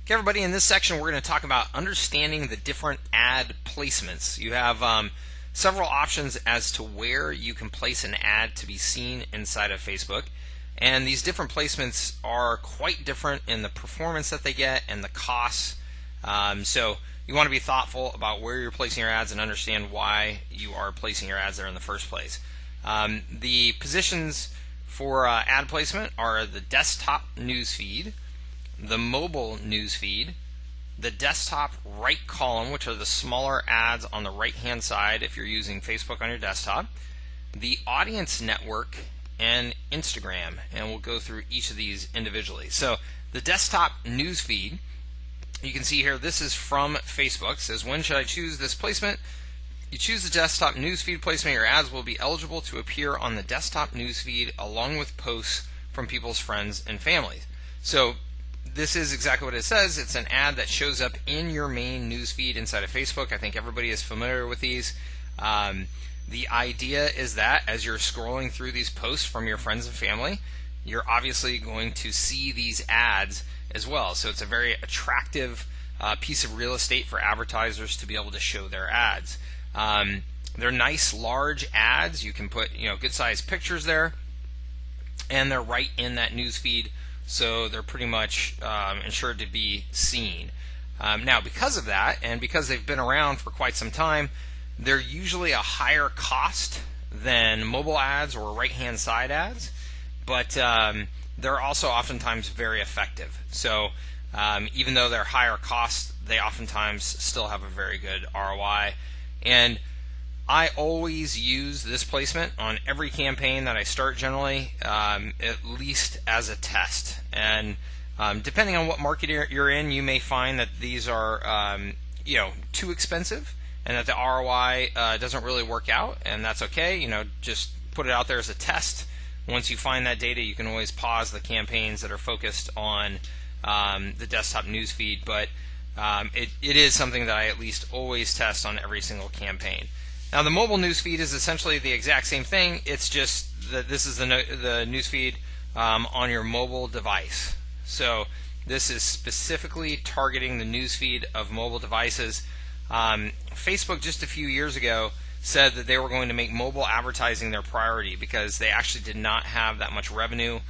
Okay, everybody, in this section we're going to talk about understanding the different ad placements. You have several options as to where you can place an ad to be seen inside of Facebook. And these different placements are quite different in the performance that they get and the costs. So you want to be thoughtful about where you're placing your ads and understand why you are placing your ads there in the first place. The positions for ad placement are the desktop news feed, the mobile news feed, the desktop right column, which are the smaller ads on the right hand side if you're using Facebook on your desktop, the audience network, and Instagram. And we'll go through each of these individually. So the desktop news feed, you can see here, this is from Facebook. It says, when should I choose this placement? You choose the desktop newsfeed placement. Your ads will be eligible to appear on the desktop newsfeed along with posts from people's friends and families. So this is exactly what it says. It's an ad that shows up in your main newsfeed inside of Facebook. I think everybody is familiar with these. The idea is that as you're scrolling through these posts from your friends and family, you're obviously going to see these ads as well. So it's a very attractive piece of real estate for advertisers to be able to show their ads. They're nice large ads. You can put good sized pictures there, and they're right in that news feed, so they're pretty much ensured to be seen. Now, because of that, and because they've been around for quite some time, they're usually a higher cost than mobile ads or right hand side ads, but they're also oftentimes very effective. So even though they're higher cost, they oftentimes still have a very good ROI. And I always use this placement on every campaign that I start, generally, at least as a test. And depending on what market you're in, you may find that these are too expensive and that the ROI doesn't really work out, and that's okay. Just put it out there as a test. Once you find that data, you can always pause the campaigns that are focused on the desktop newsfeed, but it is something that I at least always test on every single campaign. Now, the mobile newsfeed is essentially the exact same thing. It's just that this is the newsfeed on your mobile device. So this is specifically targeting the newsfeed of mobile devices. Facebook just a few years ago said that they were going to make mobile advertising their priority because they actually did not have that much revenue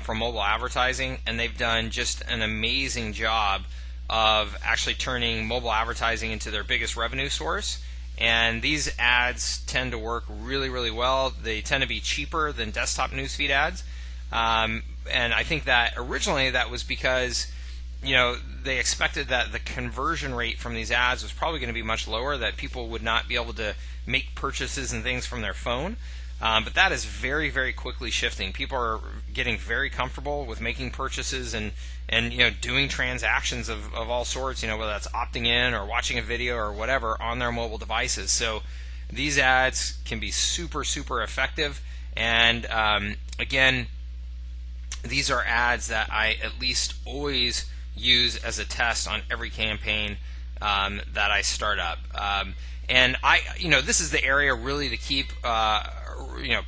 from mobile advertising, and they've done just an amazing job of actually turning mobile advertising into their biggest revenue source. And these ads tend to work really, really well. They tend to be cheaper than desktop newsfeed ads, and I think that originally that was because they expected that the conversion rate from these ads was probably going to be much lower, that people would not be able to make purchases and things from their phone. But that is very, very quickly shifting. People are getting very comfortable with making purchases and doing transactions of all sorts, whether that's opting in or watching a video or whatever on their mobile devices. So these ads can be super, super effective. And again, these are ads that I at least always use as a test on every campaign that I start up. And this is the area really to keep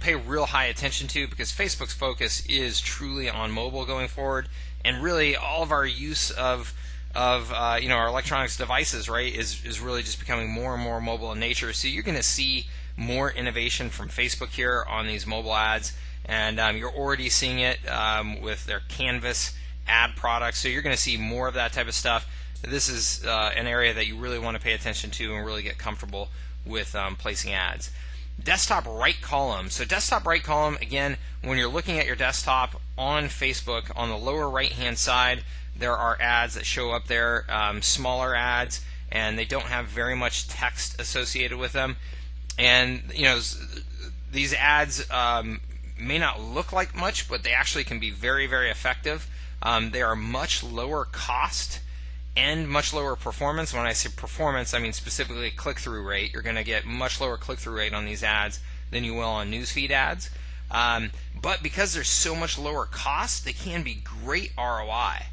pay real high attention to, because Facebook's focus is truly on mobile going forward, and really all of our use of our electronics devices, right, is really just becoming more and more mobile in nature. So you're going to see more innovation from Facebook here on these mobile ads, and you're already seeing it with their Canvas ad products. So you're going to see more of that type of stuff. This is an area that you really want to pay attention to and really get comfortable with placing ads. Desktop right column. So desktop right column, again, when you're looking at your desktop on Facebook, on the lower right hand side, there are ads that show up there, smaller ads, and they don't have very much text associated with them. And these ads may not look like much, but they actually can be very, very effective. They are much lower cost and much lower performance. When I say performance, I mean specifically click-through rate. You're going to get much lower click-through rate on these ads than you will on newsfeed ads. But because they're so much lower cost, they can be great ROI.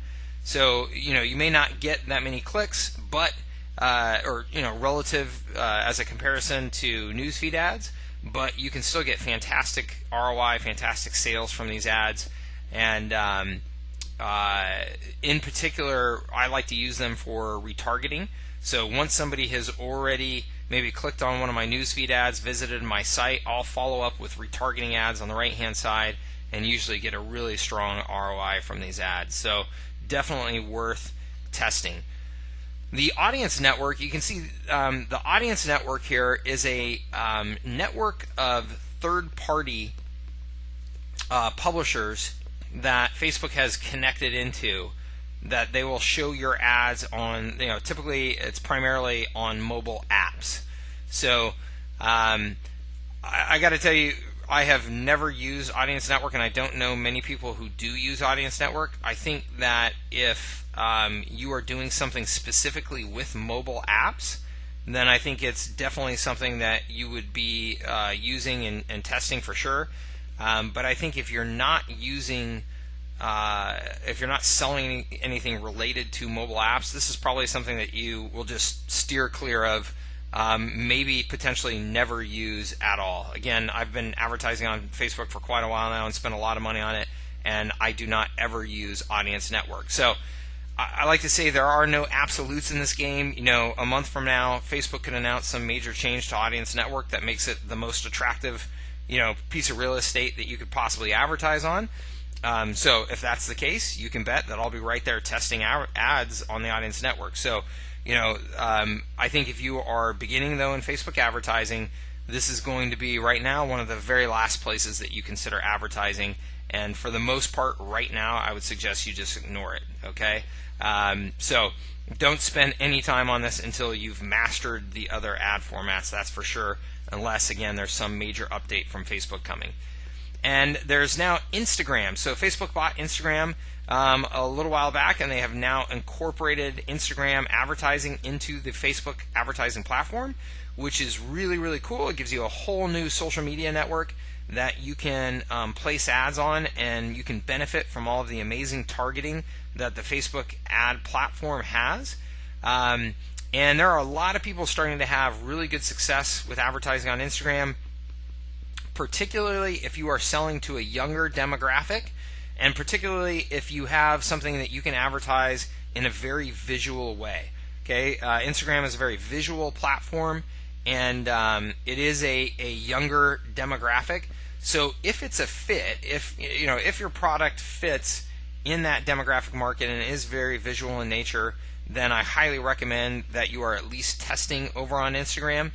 So you may not get that many clicks, but relative as a comparison to newsfeed ads, but you can still get fantastic ROI, fantastic sales from these ads. And in particular, I like to use them for retargeting. So once somebody has already maybe clicked on one of my newsfeed ads, visited my site, I'll follow up with retargeting ads on the right-hand side and usually get a really strong ROI from these ads. So definitely worth testing. The audience network, you can see the audience network here is a network of third-party publishers that Facebook has connected into, that they will show your ads on, typically it's primarily on mobile apps. So I got to tell you, I have never used Audience Network, and I don't know many people who do use Audience Network. I think that if you are doing something specifically with mobile apps, then I think it's definitely something that you would be using and testing for sure. But I think if you're not using, if you're not selling anything related to mobile apps, this is probably something that you will just steer clear of. Maybe potentially never use at all. Again, I've been advertising on Facebook for quite a while now and spent a lot of money on it, and I do not ever use Audience Network. So I like to say there are no absolutes in this game. A month from now, Facebook could announce some major change to Audience Network that makes it the most attractive, piece of real estate that you could possibly advertise on. So if that's the case, you can bet that I'll be right there testing ads on the Audience Network. So I think if you are beginning though in Facebook advertising, this is going to be right now one of the very last places that you consider advertising. And for the most part right now, I would suggest you just ignore it. Okay. So don't spend any time on this until you've mastered the other ad formats, that's for sure, unless again there's some major update from Facebook coming. And there's now Instagram. So Facebook bought Instagram a little while back, and they have now incorporated Instagram advertising into the Facebook advertising platform, which is really, really cool. It gives you a whole new social media network that you can place ads on, and you can benefit from all of the amazing targeting that the Facebook ad platform has. And there are a lot of people starting to have really good success with advertising on Instagram, particularly if you are selling to a younger demographic, and particularly if you have something that you can advertise in a very visual way. Okay, Instagram is a very visual platform, and it is a younger demographic. So if it's a fit, if your product fits in that demographic market and is very visual in nature, then I highly recommend that you are at least testing over on Instagram.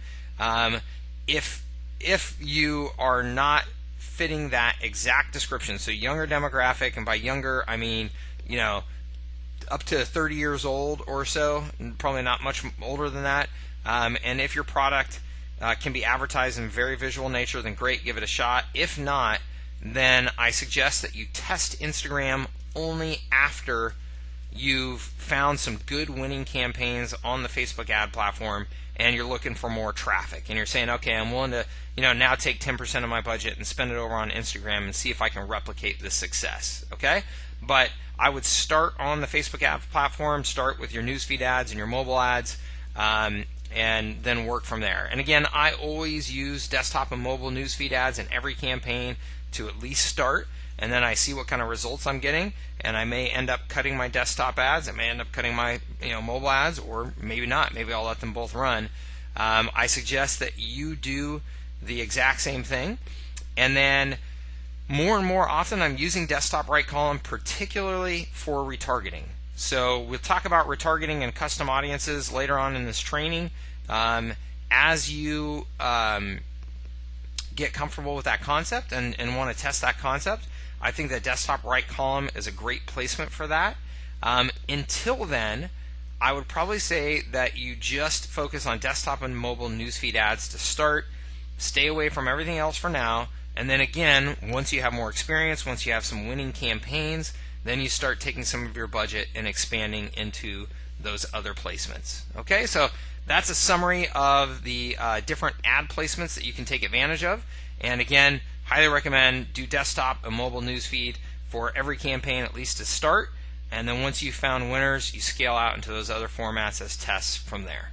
If you are not fitting that exact description, so younger demographic, and by younger I mean up to 30 years old or so, probably not much older than that, and if your product can be advertised in very visual nature, then great, give it a shot. If not, then I suggest that you test Instagram only after you've found some good winning campaigns on the Facebook ad platform and you're looking for more traffic, and you're saying, okay, I'm willing to now take 10% of my budget and spend it over on Instagram and see if I can replicate this success. Okay, but I would start on the Facebook ad platform, start with your newsfeed ads and your mobile ads, and then work from there. And again, I always use desktop and mobile newsfeed ads in every campaign to at least start, and then I see what kind of results I'm getting, and I may end up cutting my desktop ads, I may end up cutting my mobile ads, or maybe not. Maybe I'll let them both run. I suggest that you do the exact same thing, and then more and more often I'm using desktop right column particularly for retargeting. So we'll talk about retargeting and custom audiences later on in this training. As you get comfortable with that concept and want to test that concept, I think that desktop right column is a great placement for that. Until then, I would probably say that you just focus on desktop and mobile newsfeed ads to start. Stay away from everything else for now, and then again, once you have more experience, once you have some winning campaigns, then you start taking some of your budget and expanding into those other placements. Okay, so that's a summary of the different ad placements that you can take advantage of. And again, highly recommend do desktop and mobile newsfeed for every campaign, at least to start. And then once you've found winners, you scale out into those other formats as tests from there.